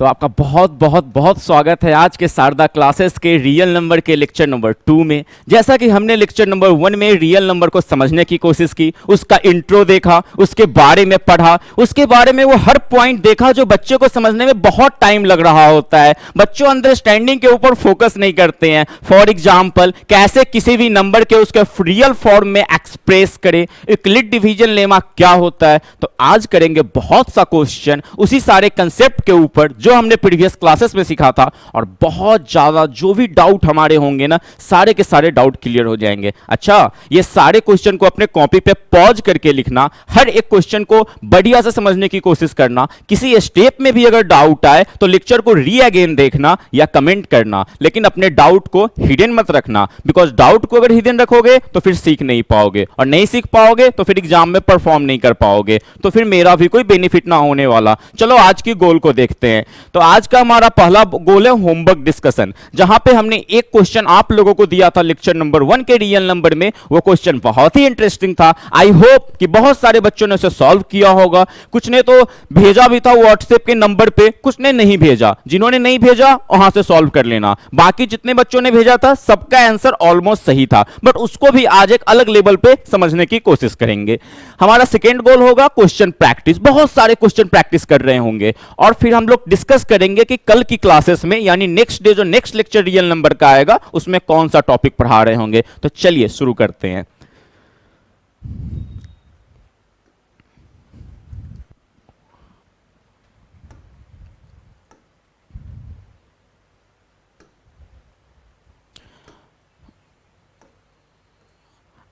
तो आपका बहुत बहुत बहुत स्वागत है आज के शारदा क्लासेस के रियल नंबर के लेक्चर नंबर 2 में। जैसा कि हमने लेक्चर नंबर 1 में रियल नंबर को समझने की कोशिश की, उसका इंट्रो देखा, उसके बारे में पढ़ा, उसके बारे में वो हर पॉइंट देखा जो बच्चों को समझने में बहुत टाइम लग रहा होता है। बच्चों अंडरस्टैंडिंग के ऊपर फोकस नहीं करते हैं। फॉर एग्जाम्पल, कैसे किसी भी नंबर के उसके रियल फॉर्म में एक्सप्रेस करें, यूक्लिड डिवीजन लेमा क्या होता है। तो आज करेंगे बहुत सा क्वेश्चन उसी सारे कंसेप्ट के ऊपर जो हमने प्रीवियस क्लासेस में सीखा था, और बहुत ज्यादा जो भी डाउट हमारे होंगे ना, सारे के सारे डाउट क्लियर हो जाएंगे। अच्छा, ये सारे क्वेश्चन को अपने कॉपी पे पॉज करके लिखना, हर एक क्वेश्चन को बढ़िया से समझने की कोशिश करना। किसी स्टेप में भी अगर डाउट आए तो लेक्चर को री अगेन देखना या कमेंट करना, लेकिन अपने डाउट को हिडन मत रखना, बिकॉज डाउट को अगर हिडन रखोगे तो फिर सीख नहीं पाओगे, और नहीं सीख पाओगे तो फिर एग्जाम में परफॉर्म नहीं कर पाओगे, तो फिर मेरा भी कोई बेनिफिट ना होने वाला। चलो आज की गोल को देखते हैं। तो आज का हमारा पहला गोल है होमवर्क डिस्कशन, जहां पे हमने एक क्वेश्चन आप लोगों को दिया था लेक्चर नंबर 1 के रियल नंबर में। वो क्वेश्चन बहुत ही इंटरेस्टिंग था। आई होप कि बहुत सारे बच्चों ने उसे सॉल्व किया होगा। कुछ ने तो भेजा भी था व्हाट्सएप के नंबर पे, कुछ ने नहीं भेजा। जिन्होंने नहीं भेजा वहां से सॉल्व कर लेना। बाकी जितने बच्चों ने भेजा था सबका आंसर ऑलमोस्ट सही था, बट उसको भी आज एक अलग लेवल पे समझने की कोशिश करेंगे। हमारा सेकेंड गोल होगा क्वेश्चन प्रैक्टिस। बहुत सारे क्वेश्चन प्रैक्टिस कर रहे होंगे, और फिर हम लोग डिस्कस करेंगे कि कल की क्लासेस में यानी नेक्स्ट डे जो नेक्स्ट लेक्चर रियल नंबर का आएगा उसमें कौन सा टॉपिक पढ़ा रहे होंगे। तो चलिए शुरू करते हैं।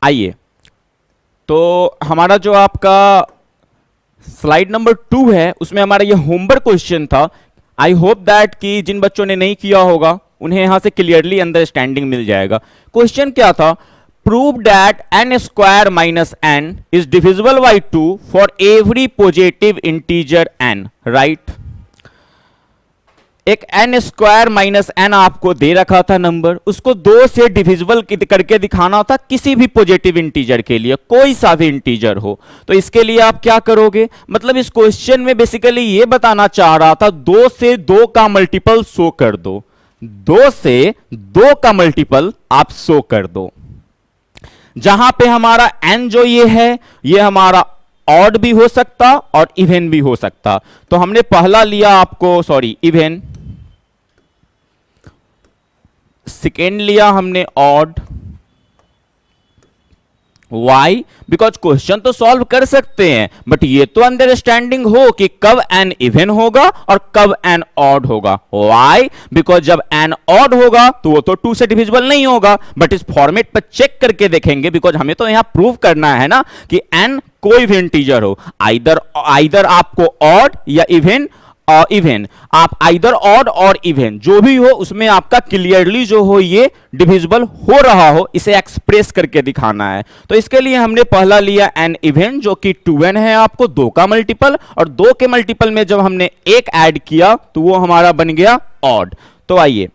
आइए, तो हमारा जो आपका स्लाइड नंबर 2 है उसमें हमारा ये होमवर्क क्वेश्चन था। आई होप दैट कि जिन बच्चों ने नहीं किया होगा उन्हें यहां से क्लियरली अंडरस्टैंडिंग मिल जाएगा। क्वेश्चन क्या था? Prove that n square minus n is divisible by 2 for every positive integer n, right. एक n स्क्वायर माइनस n आपको दे रखा था नंबर, उसको 2 से डिविजिबल करके दिखाना था किसी भी पॉजिटिव इंटीजर के लिए, कोई सा भी इंटीजर हो। तो इसके लिए आप क्या करोगे? मतलब इस क्वेश्चन में बेसिकली ये बताना चाह रहा था 2 से 2 का मल्टीपल शो कर दो, 2 से 2 का मल्टीपल आप शो कर दो। जहां पे हमारा n जो ये है, ये हमारा ऑड भी हो सकता और इवन भी हो सकता। तो हमने पहला लिया आपको इवन, सेकेंड लिया हमने ऑड। वाई? बिकॉज क्वेश्चन तो सॉल्व कर सकते हैं, बट ये तो अंडरस्टैंडिंग हो कि कब n इवन होगा और कब n ऑड होगा। वाई? बिकॉज जब n ऑड होगा तो वो तो 2 से डिविजिबल नहीं होगा, बट इस फॉर्मेट पर चेक करके देखेंगे, बिकॉज हमें तो यहां प्रूव करना है ना कि n कोई भी इंटीजर हो, आइदर आपको ऑड या इवन, इवन आप आइदर ऑड और इवन जो भी हो उसमें आपका क्लियरली जो हो ये डिविजिबल हो रहा हो, इसे एक्सप्रेस करके दिखाना है। तो इसके लिए हमने पहला लिया n इवन जो कि 2n है, आपको 2 का मल्टीपल, और 2 के मल्टीपल में जब हमने 1 ऐड किया तो वो हमारा बन गया ऑड। तो आइए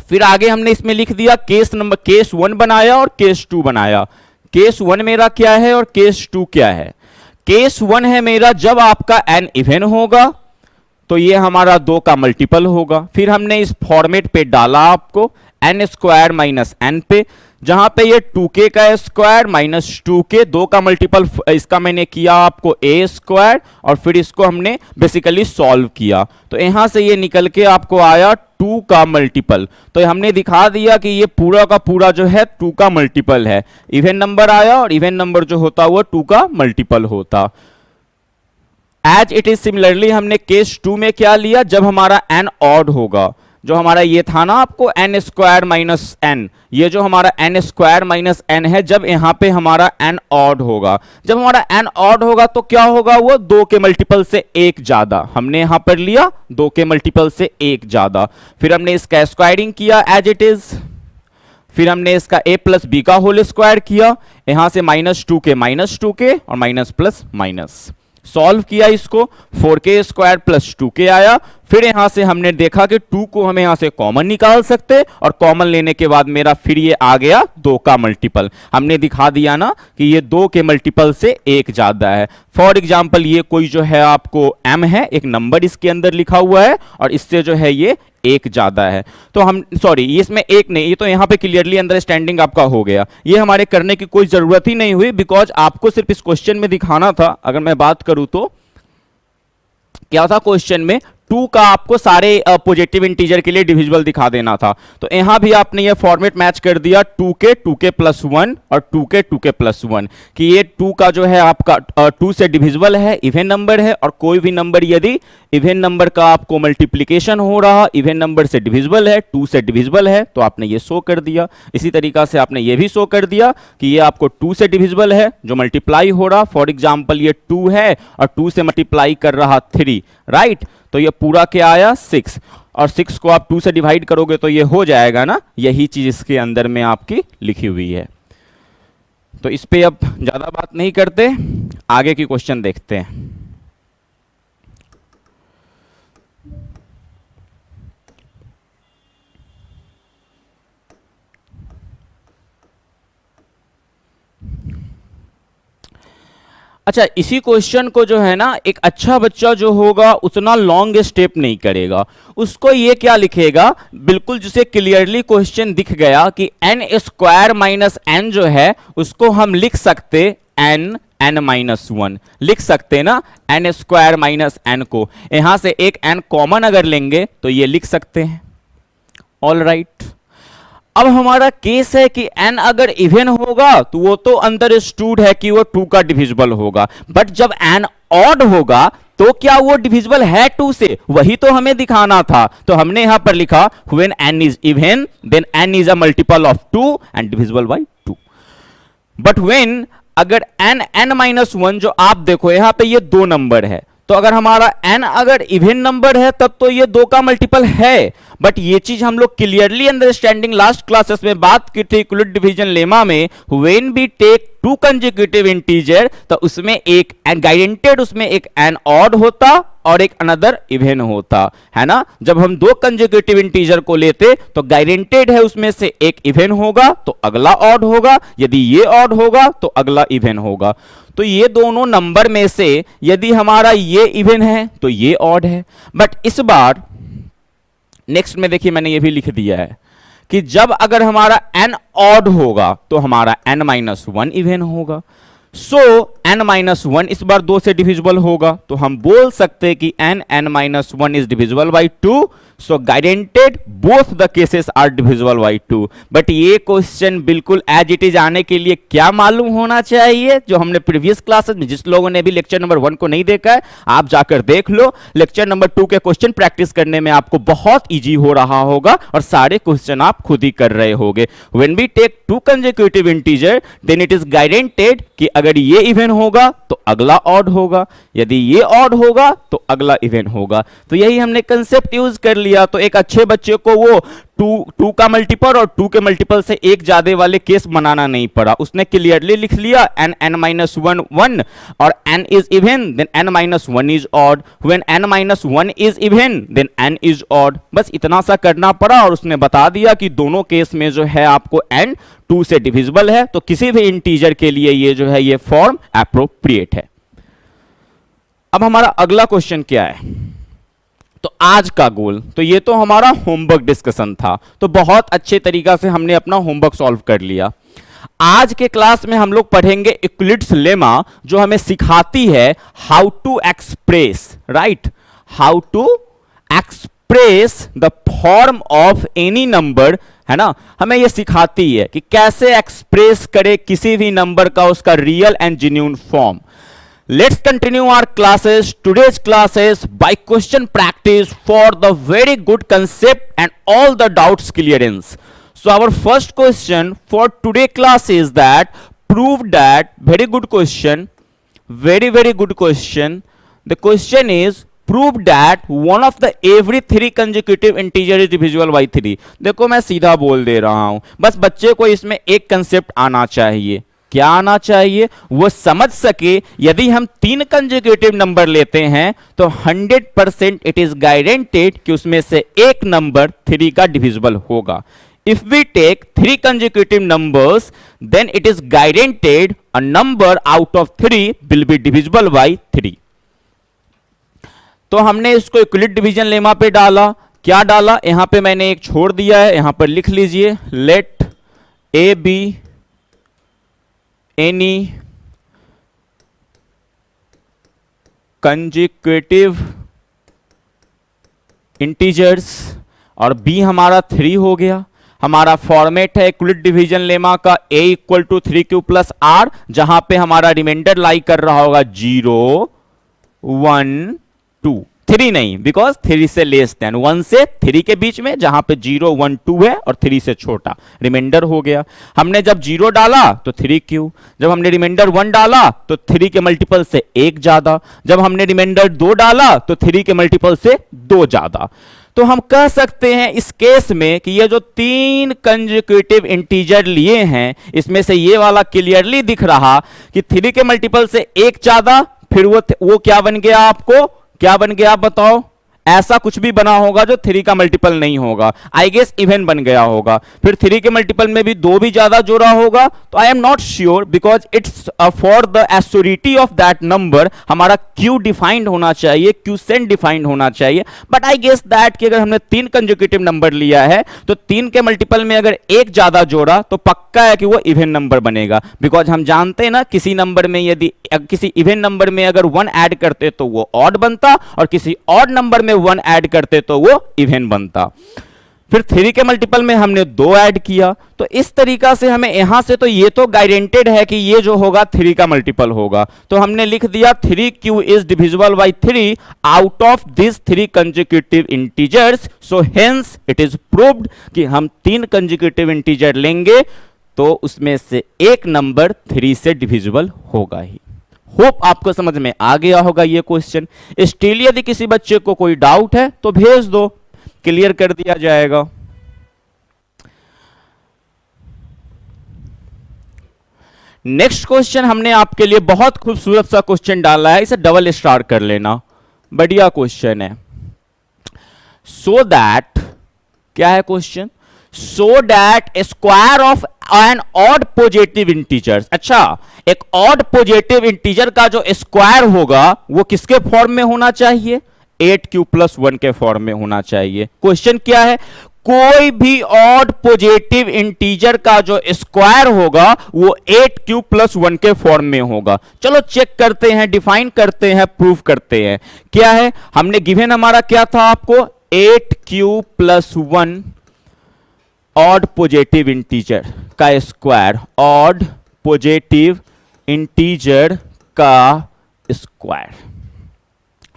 फिर आगे हमने इसमें लिख दिया केस 1 बनाया और केस 2 बनाया। केस 1 मेरा क्या है और केस 2 क्या है? केस 1 है मेरा जब आपका n इवन होगा तो ये हमारा 2 का मल्टीपल होगा। फिर हमने इस फॉर्मेट पे डाला आपको n स्क्वायर माइनस n पे, जहां पे ये 2k का स्क्वायर माइनस 2k, 2 का मल्टीपल इसका मैंने किया आपको a स्क्वायर, और फिर इसको हमने बेसिकली सॉल्व किया। तो यहां से ये निकल के आपको आया 2 का मल्टीपल। तो हमने दिखा दिया कि ये पूरा का पूरा जो है 2 का मल्टीपल है। इवन नंबर आया और इवन नंबर जो होता वो 2 का मल्टीपल होता। एज इट इज सिमिलरली हमने केस 2 में क्या लिया? जब हमारा n ऑड होगा, जो हमारा ये था ना आपको n स्क्वायर माइनस n, ये जो हमारा n स्क्वायर माइनस n है, जब यहां पे हमारा n ऑड होगा, जब हमारा n ऑड होगा तो क्या होगा? वो 2 के मल्टीपल से 1 ज्यादा। हमने यहां पर लिया 2 के मल्टीपल से 1 ज्यादा। फिर हमने इसका स्क्वायरिंग किया एज इट इज, फिर हमने इसका a प्लस बी का होल स्क्वायर किया, यहां से -2k और माइनस प्लस माइनस सॉल्व किया इसको, 4k स्क्वायर प्लस 2k आया। फिर यहां से हमने देखा कि 2 को हमें यहां से कॉमन निकाल सकते, और कॉमन लेने के बाद मेरा फिर ये आ गया 2 का मल्टीपल। हमने दिखा दिया ना कि ये 2 के मल्टीपल से 1 ज्यादा है। फॉर एग्जाम्पल ये कोई जो है आपको m है, एक नंबर इसके अंदर लिखा हुआ है, और इससे जो है ये 1 ज्यादा है। तो हम सॉरी, इसमें 1 नहीं, ये तो यहां पे क्लियरली अंडरस्टैंडिंग आपका हो गया। ये हमारे करने की कोई जरूरत ही नहीं हुई, बिकॉज आपको सिर्फ इस क्वेश्चन में दिखाना था। अगर मैं बात करूं तो क्या था क्वेश्चन में, 2 का आपको सारे पॉजिटिव इंटीजर के लिए डिविजिबल दिखा देना था। तो यहां भी आपने ये फॉर्मेट मैच कर दिया 2 के +1 और 2 के +1 कि ये 2 का जो है आपका 2 से डिविजिबल है, इवन नंबर है, और कोई भी नंबर यदि इवन नंबर का आपको मल्टीप्लिकेशन हो रहा, इवन नंबर से डिविजिबल है, 2 से डिविजिबल है, तो आपने ये शो कर दिया। इसी तरीका से आपने ये भी शो कर दिया कि ये आपको 2 से डिविजिबल है, जो मल्टीप्लाई हो रहा, फॉर एग्जाम्पल ये 2 है और 2 से मल्टीप्लाई कर रहा 3, राइट। तो ये पूरा क्या आया 6, और 6 को आप 2 से डिवाइड करोगे तो ये हो जाएगा ना, यही चीज इसके अंदर में आपकी लिखी हुई है। तो इस पे अब ज्यादा बात नहीं करते, आगे की क्वेश्चन देखते हैं। अच्छा, इसी क्वेश्चन को जो है ना एक अच्छा बच्चा जो होगा उतना लॉन्ग स्टेप नहीं करेगा, उसको ये क्या लिखेगा, बिल्कुल जिसे क्लियरली क्वेश्चन दिख गया कि n² - n जो है उसको हम लिख सकते n-1 लिख सकते ना, n² - n को यहां से एक n कॉमन अगर लेंगे तो ये लिख सकते हैं। ऑल राइट, अब हमारा केस है कि n अगर इवन होगा तो वो तो अंडरस्टूड है कि वो 2 का डिविजिबल होगा, बट जब n ऑड होगा तो क्या वो डिविजिबल है 2 से, वही तो हमें दिखाना था। तो हमने यहां पर लिखा when n is even then n is a multiple of 2 and divisible by 2। But when अगर n-1 जो आप देखो यहां पे ये 2 नंबर है, तो अगर हमारा n अगर इवन नंबर है तब तो ये 2 का मल्टीपल है। बट ये चीज हम लोग क्लियरली अंडरस्टैंडिंग लास्ट क्लासेस में बात की थी इक्वलिट डिवीजन लेमा में, when we take 2 consecutive integer तो उसमें एक गाइडेंटेड, उसमें एक n ऑड होता और एक अनदर इवन होता है ना। जब हम 2 कंसेक्यूटिव इंटीजर को लेते तो गाइडेंटेड है उसमें से एक इवन होगा तो अगला ऑड होगा, यदि ये ऑड होगा तो अगला इवन होगा। तो ये दोनों नंबर में से यदि हमारा ये इवन है तो ये ऑड है। बट इस बार नेक्स्ट में देखिए मैंने ये भी लिख दिया है कि जब अगर हमारा n ऑड होगा तो हमारा n-1 इवन होगा। सो n-1 इस बार 2 से डिविजिबल होगा, तो हम बोल सकते हैं कि n-1 is divisible by 2। So guaranteed both the cases are divisible by 2। But ये क्वेश्चन बिल्कुल एज इट इज आने के लिए क्या मालूम होना चाहिए, जो हमने प्रीवियस क्लासेस में, जिस लोगों ने भी लेक्चर नंबर 1 को नहीं देखा है आप जाकर देख लो, लेक्चर नंबर 2 के क्वेश्चन प्रैक्टिस करने में आपको बहुत इजी हो रहा होगा और सारे क्वेश्चन आप खुद ही कर रहे होगे। When we take 2 consecutive integer then it is guaranteed कि अगर ये इवन होगा तो अगला ऑड होगा, यदि ये ऑड होगा तो अगला इवन होगा। तो यही हमने कंसेप्ट यूज कर लिया। तो एक अच्छे बच्चे को वो 2 का मल्टीपल और 2 के मल्टीपल से एक ज्यादा वाले केस बनाना नहीं पड़ा, उसने क्लियरली लिख लिया n-1 1 और n is even then n-1 is odd, when n-1 is even then n is odd. बस इतना सा करना पड़ा और उसने बता दिया कि दोनों केस में जो है आपको n 2 से डिविजिबल है, तो किसी भी इंटीजर के लिए ये जो है ये फॉर्म एप्रोप्रिएट है। अब हमारा अगला क्वेश्चन क्या है, तो आज का गोल, तो ये तो हमारा होमवर्क डिस्कशन था, तो बहुत अच्छे तरीका से हमने अपना होमवर्क सॉल्व कर लिया। आज के क्लास में हम लोग पढ़ेंगे इक्विलिट्स लेमा, जो हमें सिखाती है how to express, right, how to express the form of any number, है ना। हमें यह सिखाती है कि कैसे एक्सप्रेस करे किसी भी नंबर का उसका real and genuine form. Let's continue our classes, today's classes by question practice for the very good concept and all the doubts clearance. So our first question for today class is that prove that, very good question, very good question. The question is prove that one of the every 3 consecutive integer is divisible by 3. देखो मैं सीधा बोल दे रहा हूं, बस बच्चे को इसमें एक कंसेप्ट आना चाहिए, क्या आना चाहिए, वो समझ सके यदि हम 3 कंसेक्यूटिव नंबर लेते हैं तो 100% इट इज गारंटेड कि उसमें से एक नंबर 3 का डिविजिबल होगा। If we take 3 consecutive numbers, then it is guaranteed a number out of 3 will be divisible by 3. तो हमने इसको यूक्लिड डिवीजन लेमा पे डाला। क्या डाला, यहां पे मैंने एक छोड़ दिया है, यहां पर लिख लीजिए, let a be any consecutive integers, और बी हमारा 3 हो गया। हमारा फॉर्मेट है यूक्लिड डिवीजन लेमा का a equal to 3q plus r, जहां पे हमारा रिमाइंडर लाई कर रहा होगा 0 1 2, 3 नहीं, बिकॉज 3 से लेस देन, 1 से 3 के बीच में, जहां पे 0 1 2 है और 3 से छोटा रिमाइंडर हो गया। हमने जब 0 डाला तो 3q, जब हमने रिमाइंडर 1 डाला तो 3 के मल्टीपल से 1 ज्यादा, जब हमने रिमाइंडर 2 डाला तो 3 के मल्टीपल से 2 ज्यादा। तो हम कह सकते हैं इस केस में कि ये जो 3 कंसेक्यूटिव इंटीजर लिए हैं, इसमें से ये वाला क्लियरली दिख रहा कि 3 के मल्टीपल से 1 ज्यादा, फिर वो क्या बन गया, आपको क्या बन गया आप बताओ, ऐसा कुछ भी बना होगा जो 3 का मल्टीपल नहीं होगा, आई गेस इवन बन गया होगा। फिर 3 के मल्टीपल में भी 2 भी ज्यादा जोड़ा होगा, तो I am not sure, because it's for the assurity of that number हमारा क्यू डिफाइंड होना चाहिए, क्यूसेंट डिफाइंड होना चाहिए। बट आई गेस दैट कि अगर हमने 3 कंसेक्यूटिव नंबर लिया है तो 3 के मल्टीपल में अगर 1 ज्यादा जोड़ा तो पक्का है कि वो इवन नंबर बनेगा, बिकॉज हम जानते हैं ना किसी नंबर में यदि किसी इवन नंबर में अगर 1 ऐड करते तो वो ऑड बनता, और किसी ऑड नंबर में 1 ऐड करते तो वो इवन बनता। फिर 3 के मल्टीपल में हमने 2 ऐड किया, तो इस तरीका से हमें यहां से तो ये तो गारंटेड है कि ये जो होगा 3 का मल्टीपल होगा, तो हमने लिख दिया 3q is divisible by 3 out of this 3 consecutive integers, so hence it is proved कि हम 3 कंसेक्यूटिव इंटीजर लेंगे तो उसमें से एक नंबर 3 से डिविजिबल होगा ही। होप आपको समझ में आ गया होगा ये क्वेश्चन। स्टिल यदि किसी बच्चे को कोई डाउट है तो भेज दो, क्लियर कर दिया जाएगा। नेक्स्ट क्वेश्चन हमने आपके लिए बहुत खूबसूरत सा क्वेश्चन डाला है, इसे डबल स्टार कर लेना, बढ़िया क्वेश्चन है। सो दैट, क्या है question, so that square of an odd positive integer, अच्छा एक ऑड पॉजिटिव इंटीजर का जो स्क्वायर होगा वो किसके फॉर्म में होना चाहिए, 8q प्लस 1 के फॉर्म में होना चाहिए। क्वेश्चन क्या है, कोई भी ऑड पॉजिटिव इंटीजर का जो स्क्वायर होगा वो 8q प्लस 1 के फॉर्म में होगा। चलो चेक करते हैं, डिफाइन करते हैं, प्रूफ करते हैं। क्या है, हमने गिवन हमारा क्या था आपको, 8q plus 1 odd positive integer का स्क्वायर, ऑड पॉजिटिव इंटीजर का स्क्वायर।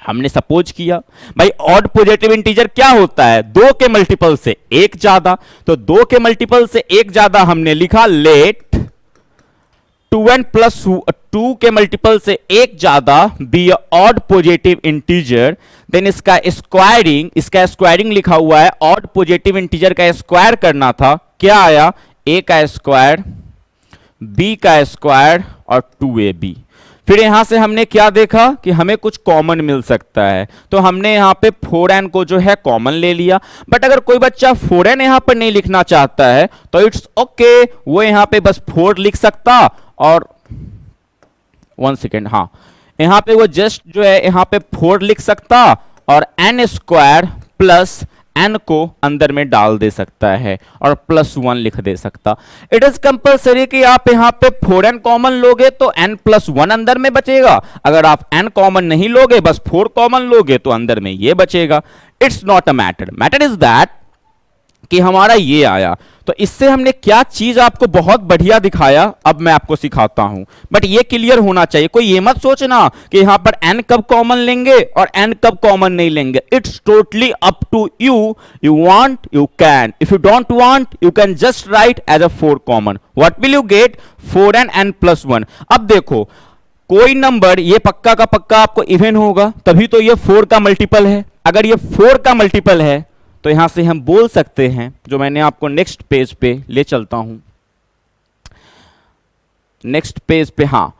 हमने सपोज किया भाई ऑड पॉजिटिव इंटीजर क्या होता है, 2 के मल्टीपल से 1 ज्यादा, तो 2 के मल्टीपल से 1 ज्यादा हमने लिखा लेट 2n प्लस 2 के मल्टीपल से 1 ज्यादा be odd positive integer, then इसका स्क्वायरिंग लिखा हुआ है, ऑड पॉजिटिव इंटीजर का स्क्वायर करना था, क्या आया, a का स्क्वायर, b का स्क्वायर और 2ab। फिर यहां से हमने क्या देखा कि हमें कुछ कॉमन मिल सकता है, तो हमने यहां पे 4n को जो है कॉमन ले लिया। बट अगर कोई बच्चा 4n यहां पर नहीं लिखना चाहता है तो इट्स ओके, वो यहां पे बस 4 लिख सकता, और 1 सेकेंड, हाँ यहां पे वो जस्ट जो है यहां पे 4 लिख सकता और n स्क्वायर प्लस n को अंदर में डाल दे सकता है और प्लस 1 लिख दे सकता। इट इज कंपल्सरी कि आप यहां पे 4n कॉमन लोगे तो n प्लस 1 अंदर में बचेगा, अगर आप n कॉमन नहीं लोगे बस 4 कॉमन लोगे तो अंदर में ये बचेगा। It's not a matter, matter is that कि हमारा ये आया। तो इससे हमने क्या चीज आपको बहुत बढ़िया दिखाया, अब मैं आपको सिखाता हूं, बट ये क्लियर होना चाहिए। कोई ये मत सोचना कि यहां पर n कब कॉमन लेंगे और n कब कॉमन नहीं लेंगे। It's totally up to you, you want you can, if you don't want you can just write as a 4 common. What will you get, 4n n plus 1। अब देखो कोई number ये पक्का का पक्का आपको इवन होगा, तभी तो ये 4 का मल्टीपल है। अगर ये 4 का मल्टीपल है तो यहां से हम बोल सकते हैं, जो मैंने आपको नेक्स्ट पेज पे ले चलता हूं, नेक्स्ट पेज पे, हाँ,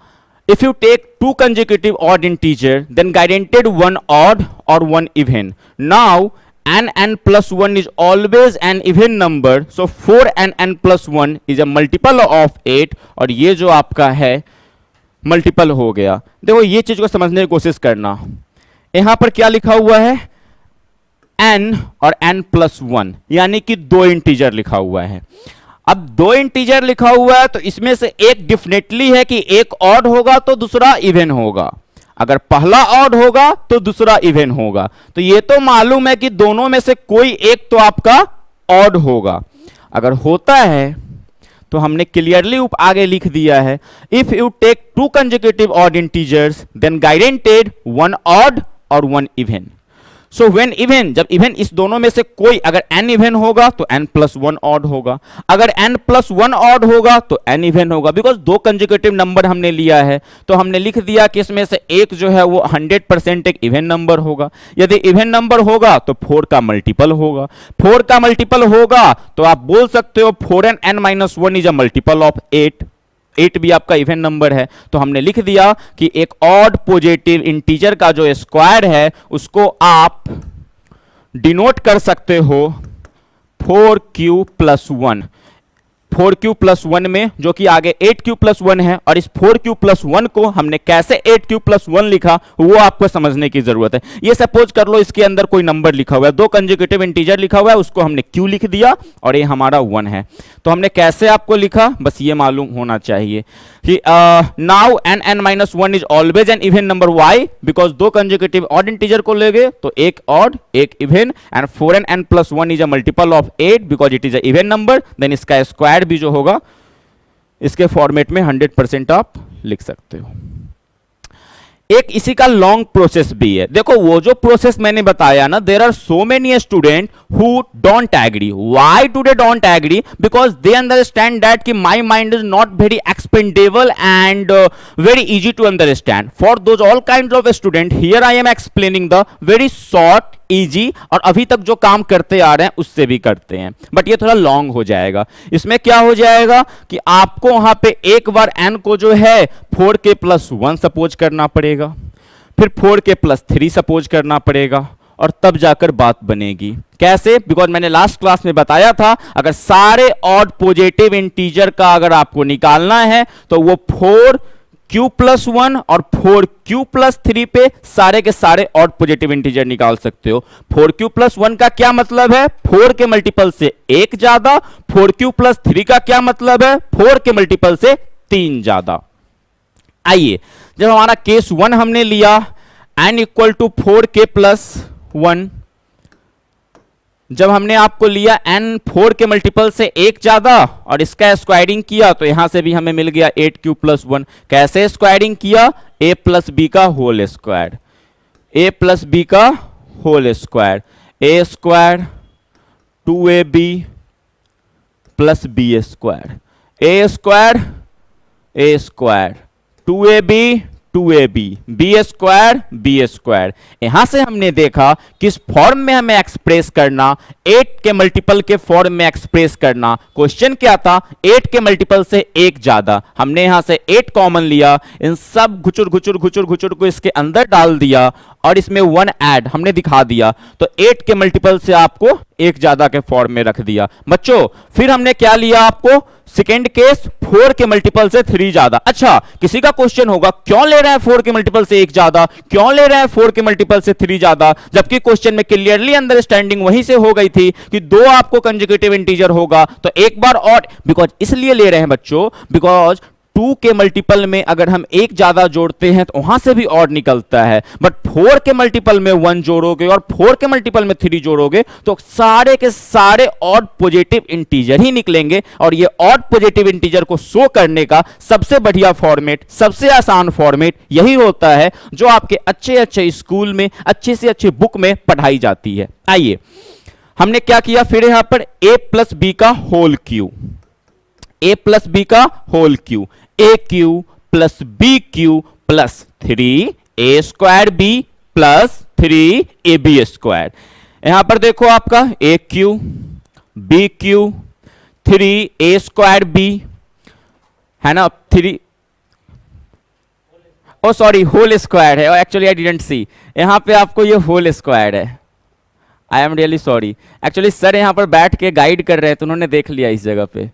if you take two consecutive odd integer then guaranteed one odd or one even. Now n plus 1 is always an even number, so 4n plus 1 is a multiple of 8 और ये जो आपका है multiple हो गया। देखो ये चीज को समझने की कोशिश करना, यहां पर क्या लिखा हुआ है, n और n प्लस 1 यानी कि दो इंटीजर लिखा हुआ है। अब दो इंटीजर लिखा हुआ है तो इसमें से एक डेफिनेटली है कि एक ऑड होगा तो दूसरा इवन होगा, अगर पहला ऑड होगा तो दूसरा इवन होगा। तो ये तो मालूम है कि दोनों में से कोई एक तो आपका ऑड होगा। अगर होता है तो हमने क्लियरली आगे लिख दिया है, if you take two consecutive odd integers then guaranteed one odd और one even. So when even, जब इवन इस दोनों में से कोई, अगर n इवन होगा तो n प्लस 1 ऑड होगा, अगर n प्लस 1 ऑड होगा तो n इवन होगा। बिकॉज दो कंसेक्यूटिव नंबर हमने लिया है तो हमने लिख दिया कि इसमें से एक जो है वो 100% एक इवन नंबर होगा। यदि इवन नंबर होगा तो 4 का मल्टीपल होगा, 4 का मल्टीपल होगा तो आप बोल सकते हो 4n-1 is a multiple of 8। 8 भी आपका इवन नंबर है, तो हमने लिख दिया कि एक ऑड पॉजिटिव इंटीजर का जो स्क्वायर है उसको आप डिनोट कर सकते हो 4q प्लस 1, 4q प्लस 1 में, जो कि आगे 8q प्लस 1 है। और इस 4q प्लस 1 को हमने कैसे 8q प्लस 1 लिखा वो आपको समझने की जरूरत है। ये सपोज कर लो इसके अंदर कोई नंबर लिखा हुआ है, दो कंसेक्यूटिव इंटीजर लिखा हुआ है, उसको हमने q लिख दिया और ये हमारा 1 है। तो हमने कैसे आपको लिखा, बस ये मालूम होना चाहिए कि now n-1 is always an even number. Why? Because दो कंसेक्यूटिव ऑड इंटीजर को लेंगे तो एक ऑड एक even, and 4n plus 1 is a multiple of 8 because it is a even number. Then इसका स्क्वायर भी जो होगा इसके फॉर्मेट में 100% आप लिख सकते हो। एक इसी का लॉन्ग प्रोसेस भी है। देखो वो जो प्रोसेस मैंने बताया ना, there are so many student who don't agree. Why do they don't agree? Because they understand that कि my mind is not very expendable and very easy to understand. For those all kind of student here I am explaining the very short, easy और अभी तक जो काम करते आ रहे हैं उससे भी करते हैं, बट ये थोड़ा लॉन्ग हो जाएगा। इसमें क्या हो जाएगा कि आपको वहां पे एक बार n को जो है 4k प्लस 1 सपोज करना पड़ेगा, फिर 4k प्लस 3 सपोज करना पड़ेगा और तब जाकर बात बनेगी। कैसे? बिकॉज मैंने लास्ट क्लास में बताया था, अगर सारे ऑड पॉजिटिव इंटीजर का अगर आपको निकालना है तो वो 4q प्लस 1 और 4q प्लस 3 पे सारे के सारे ऑड पॉजिटिव इंटीजर निकाल सकते हो। 4q प्लस 1 का क्या मतलब है? 4 के मल्टीपल से एक ज्यादा। 4q प्लस 3 का क्या मतलब है? 4 के मल्टीपल से 3 ज्यादा। आइए, जब हमारा केस 1 हमने लिया n equal to 4k plus 1, जब हमने आपको लिया n 4 के मल्टीपल से एक ज्यादा और इसका स्क्वायरिंग किया तो यहां से भी हमें मिल गया 8q प्लस 1। कैसे स्क्वायरिंग किया? a प्लस बी का whole square, a plus b का whole square, a square 2ab plus b square, a square a square 2ab 2ab, b square b square. यहां से हमने देखा किस फॉर्म में हमें एक्सप्रेस करना, 8 के मल्टीपल के फॉर्म में एक्सप्रेस करना। क्वेश्चन क्या था? 8 के मल्टीपल से एक ज्यादा। हमने यहां से 8 कॉमन लिया, इन सब घुचुर घुचुर घुचुर घुचुर को इसके अंदर डाल दिया और इसमें 1 ऐड हमने दिखा दिया, तो 8 के मल्टीपल से आपको एक ज्यादा के फॉर्म में रख दिया। बच्चों फिर हमने क्या लिया? आपको सेकेंड केस 4 के मल्टीपल से 3 ज्यादा। अच्छा, किसी का क्वेश्चन होगा क्यों ले रहे हैं 4 के मल्टीपल से एक ज्यादा, क्यों ले रहे हैं 4 के मल्टीपल से 3 ज्यादा, जबकि क्वेश्चन में क्लियरली अंडरस्टैंडिंग वहीं से हो गई थी कि दो आपको कंसेक्यूटिव इंटीजर होगा तो एक बार और। बिकॉज इसलिए ले रहे हैं बच्चों, बिकॉज 2 के मल्टीपल में अगर हम एक ज्यादा जोड़ते हैं तो वहां से भी ऑड निकलता है, बट 4 के मल्टीपल में 1 जोड़ोगे और 4 के मल्टीपल में 3 जोड़ोगे तो सारे के सारे ऑड पॉजिटिव इंटीजर ही निकलेंगे। और ये ऑड पॉजिटिव इंटीजर को शो करने का सबसे बढ़िया फॉर्मेट, सबसे आसान फॉर्मेट यही होता है जो आपके अच्छे अच्छे स्कूल में, अच्छे से अच्छे बुक में पढ़ाई जाती है। आइए, हमने क्या किया फिर यहां पर a प्लस बी का whole cube, a plus b का whole cube, a cube plus b cube plus 3a square b plus 3ab square. यहां पर देखो आपका a cube b cube 3a square b है ना, ओ सॉरी, होल स्क्वायर है, actually I didn't see, यहाँ पे आपको ये होल स्क्वायर है। I am really sorry, actually sir यहाँ पर बैठ के गाइड कर रहे हैं तो उन्होंने देख लिया इस जगह पे।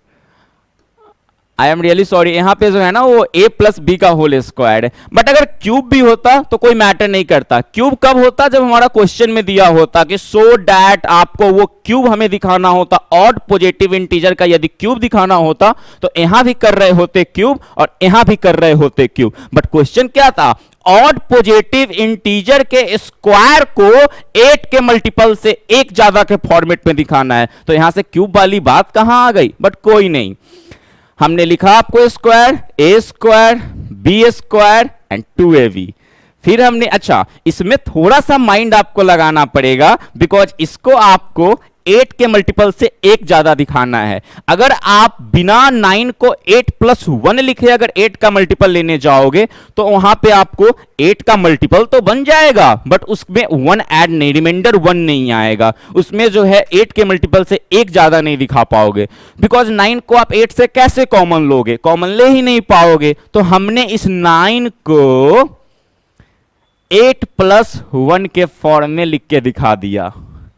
आई एम रियली सॉरी, यहाँ पे जो है ना वो a प्लस बी का होल स्क्वायर है, बट अगर क्यूब भी होता तो कोई मैटर नहीं करता। क्यूब कब होता? जब हमारा क्वेश्चन में दिया होता कि सो डैट आपको वो क्यूब हमें दिखाना होता, ऑड पॉजिटिव इंटीजर का यदि क्यूब दिखाना होता तो यहां भी कर रहे होते क्यूब और यहां भी कर रहे होते क्यूब। बट क्वेश्चन क्या था? ऑड पॉजिटिव इंटीजर के स्क्वायर को 8 के मल्टीपल से एक ज्यादा के फॉर्मेट में दिखाना है, तो यहां से क्यूब वाली बात कहां आ गई? बट कोई नहीं, हमने लिखा आपको square, a square b square and 2ab। फिर हमने, अच्छा इसमें थोड़ा सा माइंड आपको लगाना पड़ेगा, बिकॉज इसको आपको 8 के मल्टीपल से एक ज्यादा दिखाना है। अगर आप बिना 9 को 8 प्लस 1 लिखे अगर 8 का मल्टीपल लेने जाओगे तो वहां पे आपको 8 का मल्टीपल तो बन जाएगा, बट उसमें 1 ऐड नहीं, रिमाइंडर 1 नहीं आएगा, उसमें जो है 8 के मल्टीपल से एक ज्यादा नहीं दिखा पाओगे, बिकॉज 9 को आप 8 से कैसे कॉमन लोगे? कॉमन ले ही नहीं पाओगे। तो हमने इस 9 को 8 प्लस 1 के फॉर्म में लिख के दिखा दिया।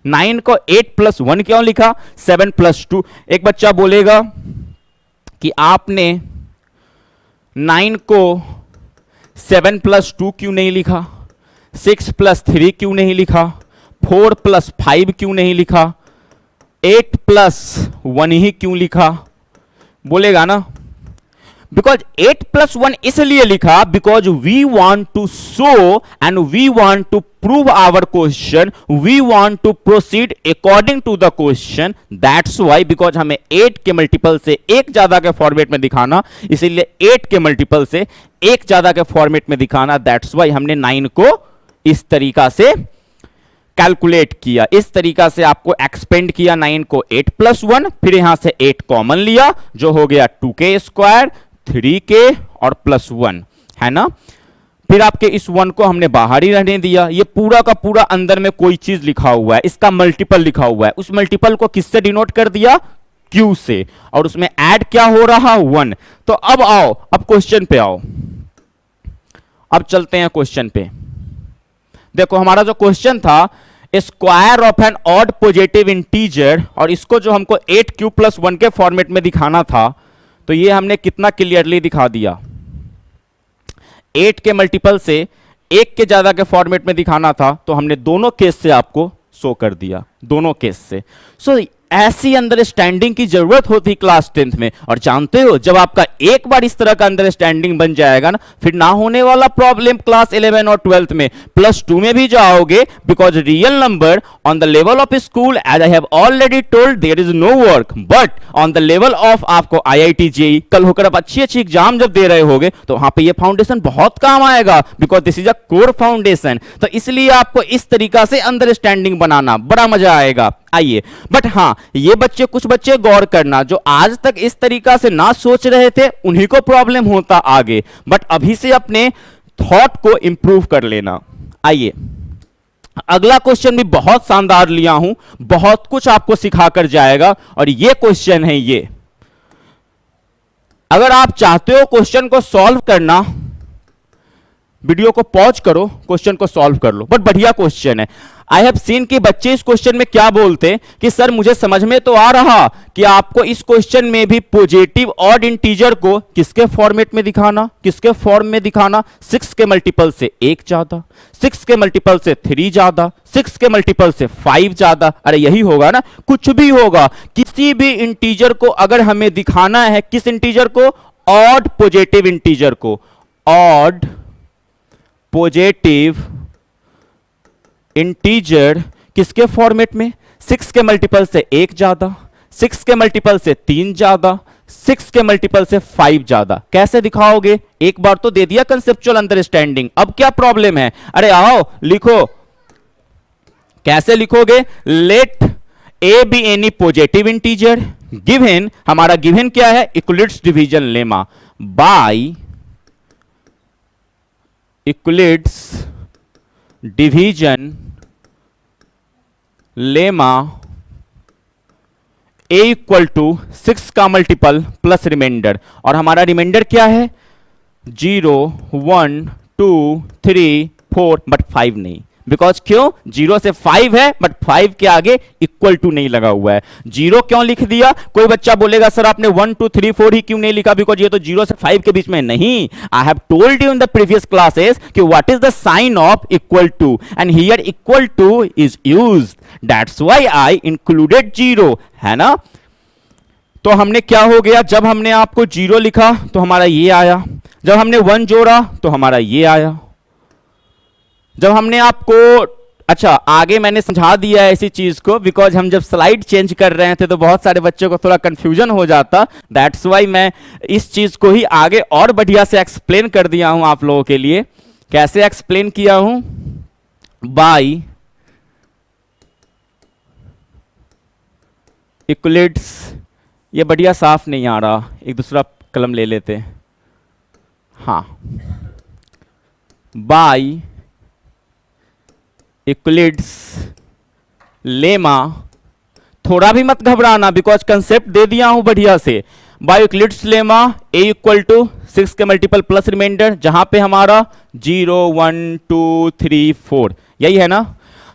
9 को 8 प्लस 1 क्यों लिखा? 7 प्लस 2। एक बच्चा बोलेगा कि आपने 9 को 7 प्लस 2 क्यों नहीं लिखा, 6 प्लस 3 क्यों नहीं लिखा, 4 प्लस 5 क्यों नहीं लिखा, 8 प्लस 1 ही क्यों लिखा? बोलेगा ना, बिकॉज 8 प्लस 1 इसलिए लिखा because we want to show and we want to prove our question, we want to proceed according to the question, that's why, because हमें 8 के मल्टीपल से एक ज्यादा के फॉर्मेट में दिखाना, इसीलिए 8 के मल्टीपल से एक ज्यादा के फॉर्मेट में दिखाना, दैट्स वाई हमने 9 को इस तरीका से कैलकुलेट किया, इस तरीका से आपको एक्सपेंड किया 9 को 8 प्लस 1, फिर यहां से 8 कॉमन लिया जो हो गया 2k स्क्वायर, 3k और प्लस 1, है ना। फिर आपके इस 1 को हमने बाहर ही रहने दिया। ये पूरा का पूरा अंदर में कोई चीज लिखा हुआ है, इसका मल्टीपल लिखा हुआ है, उस मल्टीपल को किससे डिनोट कर दिया? q से, और उसमें ऐड क्या हो रहा? 1। तो अब आओ, अब क्वेश्चन पे आओ, अब चलते हैं क्वेश्चन पे। देखो हमारा जो क्वेश्चन था square of an odd positive integer, और इसको जो हमको 8q प्लस 1 के फॉर्मेट में दिखाना था, तो ये हमने कितना क्लियरली दिखा दिया। 8 के मल्टीपल से एक के ज्यादा के फॉर्मेट में दिखाना था तो हमने दोनों केस से आपको शो कर दिया, दोनों केस से। सो ऐसी अंडरस्टैंडिंग की जरूरत होती क्लास 10th में, और जानते हो जब आपका एक बार इस तरह का अंडरस्टैंडिंग बन जाएगा ना, फिर ना होने वाला प्रॉब्लम क्लास 11 और 12th में, प्लस 2 में भी जाओगे, because real number on the level of school as I have already told there is no work, but on the level of आपको IIT JEE कल होकर आप अच्छी अच्छी एग्जाम जब दे रहे होगे तो वहां पे ये फाउंडेशन बहुत काम आएगा, because this is a core foundation. तो इसलिए आपको इस तरीका से अंडरस्टैंडिंग बनाना बड़ा मजा आएगा। आइए, बट हां ये बच्चे, कुछ बच्चे गौर करना जो आज तक इस तरीका से ना सोच रहे थे उन्हीं को प्रॉब्लम होता आगे, बट अभी से अपने थॉट को इंप्रूव कर लेना। आइए, अगला क्वेश्चन भी बहुत शानदार लिया हूं, बहुत कुछ आपको सिखाकर जाएगा, और ये क्वेश्चन है ये। अगर आप चाहते हो क्वेश्चन को सॉल्व करना, वीडियो को पॉज करो, क्वेश्चन को सॉल्व कर लो, बट बढ़िया क्वेश्चन है। आई हैव सीन कि बच्चे इस क्वेश्चन में क्या बोलते कि सर मुझे समझ में तो आ रहा कि आपको इस क्वेश्चन में भी पॉजिटिव ऑड इंटीजर को किसके फॉर्मेट में दिखाना, किसके फॉर्म में दिखाना, 6 के मल्टीपल से एक ज्यादा, 6 के मल्टीपल से 3 ज्यादा, 6 के मल्टीपल से 5 ज्यादा। अरे यही होगा ना, कुछ भी होगा, किसी भी इंटीजर को अगर हमें दिखाना है, किस इंटीजर को? ऑड पॉजिटिव इंटीजर को, ऑड पॉजिटिव इंटीजर किसके फॉर्मेट में? 6 के मल्टीपल से एक ज्यादा, 6 के मल्टीपल से 3 ज्यादा, 6 के मल्टीपल से 5 ज्यादा। कैसे दिखाओगे? एक बार तो दे दिया कंसेप्चुअल अंडरस्टैंडिंग, अब क्या प्रॉब्लम है? अरे आओ लिखो, कैसे लिखोगे? Let a be any positive integer given, हमारा गिवन क्या है? Euclid's division lemma by Euclid's division lemma a equal to 6 का मल्टीपल प्लस रिमाइंडर, और हमारा रिमाइंडर क्या है? 0 1 2 3 4 बट 5 नहीं, बिकॉज क्यों? 0 से 5 है बट 5 के आगे इक्वल टू नहीं लगा हुआ है। 0 क्यों लिख दिया? कोई बच्चा बोलेगा सर आपने 1 2 3 4 ही क्यों नहीं लिखा? बिकॉज ये तो 0 से 5 के बीच में नहीं। I have told you in the previous classes कि what is the sign of equal to, and here equal to is used, that's why I included 0, है ना? तो हमने क्या हो गया, जब हमने आपको 0 लिखा तो हमारा ये आया, जब हमने 1 जोड़ा तो हमारा ये आया, जब हमने आपको, अच्छा आगे मैंने समझा दिया है इसी चीज को, बिकॉज हम जब स्लाइड चेंज कर रहे थे तो बहुत सारे बच्चों को थोड़ा कंफ्यूजन हो जाता, दैट्स वाई मैं इस चीज को ही आगे और बढ़िया से एक्सप्लेन कर दिया हूं आप लोगों के लिए। कैसे एक्सप्लेन किया हूं? बाय इक्वलिट्स, ये बढ़िया साफ नहीं आ रहा, एक दूसरा कलम ले लेते, हाँ, बाय इक्वलिट्स लेमा, थोड़ा भी मत घबराना बिकॉज कंसेप्ट दे दिया हूं बढ़िया से। By Euclid's lemma a equal to 6 के मल्टीपल प्लस रिमाइंडर, जहां पे हमारा 0 1 2 3 4 यही है ना।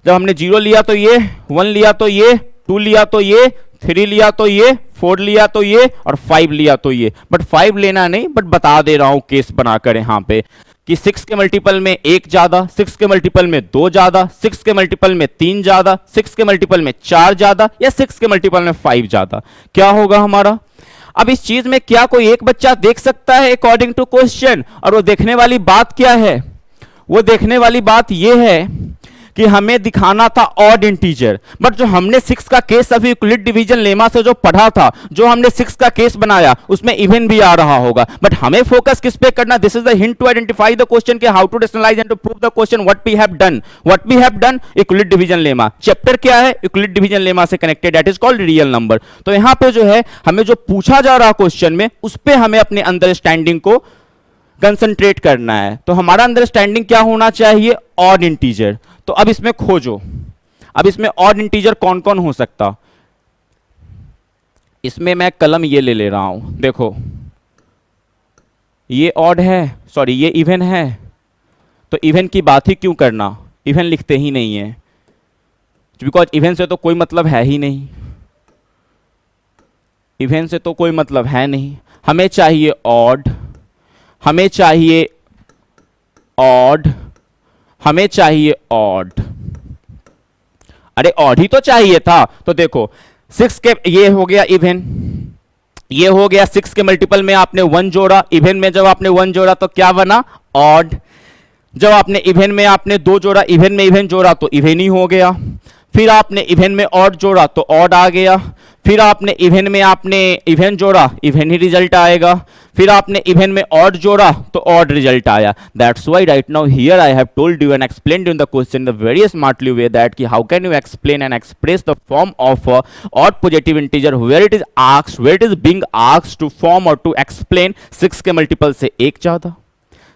जब हमने 0 लिया तो ये, 1 लिया तो ये, 2 लिया तो ये, 3 लिया तो ये, 4 लिया तो ये, और 5 लिया तो ये, बट 5 लेना नहीं, बट बता दे रहा हूं केस बनाकर यहां पे कि 6 के मल्टीपल में 1 ज्यादा, 6 के मल्टीपल में 2 ज्यादा, 6 के मल्टीपल में 3 ज्यादा, 6 के मल्टीपल में 4 ज्यादा, या 6 के मल्टीपल में 5 ज्यादा, क्या होगा हमारा? अब इस चीज में क्या कोई एक बच्चा देख सकता है अकॉर्डिंग टू क्वेश्चन? और वो देखने वाली बात क्या है? वो देखने वाली बात ये है कि हमें दिखाना था ऑड इंटीजर, बट जो हमने 6 का केस अभी यूक्लिड डिवीजन लेमा से जो पढ़ा था, जो हमने 6 का केस बनाया उसमें इवन भी आ रहा होगा, बट हमें फोकस किस पे करना? This is the hint to identify the question के how to rationalise and to prove the question what we have done. What we have done, Euclid division lemma. Chapter क्या है? यूक्लिड डिवीजन लेमा से connected, that is called real number. तो यहां पे जो है हमें जो पूछा जा रहा क्वेश्चन में उस पे हमें अपने अंडरस्टैंडिंग को कंसंट्रेट करना है। तो हमारा अंडरस्टैंडिंग क्या होना चाहिए? Odd integer. तो अब इसमें खोजो, अब इसमें ऑड इंटीजर कौन कौन हो सकता? इसमें मैं कलम ये ले रहा हूं, देखो ये ऑड है, सॉरी ये इवन है, तो इवन की बात ही क्यों करना, इवन लिखते ही नहीं है, बिकॉज इवन से तो कोई मतलब है ही नहीं, इवन से तो कोई मतलब है नहीं। हमें चाहिए ऑड, हमें चाहिए ऑड, हमें चाहिए ऑड। अरे ऑड ही तो चाहिए था। तो देखो 6 के, ये हो गया इवन, ये हो गया 6 के मल्टीपल में आपने 1 जोड़ा, इवन में जब आपने 1 जोड़ा तो क्या बना? ऑड। जब आपने इवन में आपने 2 जोड़ा, इवन में इवन जोड़ा तो इवन ही हो गया। फिर आपने इवन में ऑड जोड़ा तो ऑड आ गया। फिर आपने इवन में आपने इवन जोड़ा, इवन ही रिजल्ट आएगा। फिर आपने इवन में ऑड जोड़ा तो ऑड रिजल्ट आया। That's why right now here I have told you and explained in the question the very smartly way that कि how can you explain and express the form of odd positive integer where it is asked, where it is being asked to form और to explain 6 के multiple से 1 ज्यादा,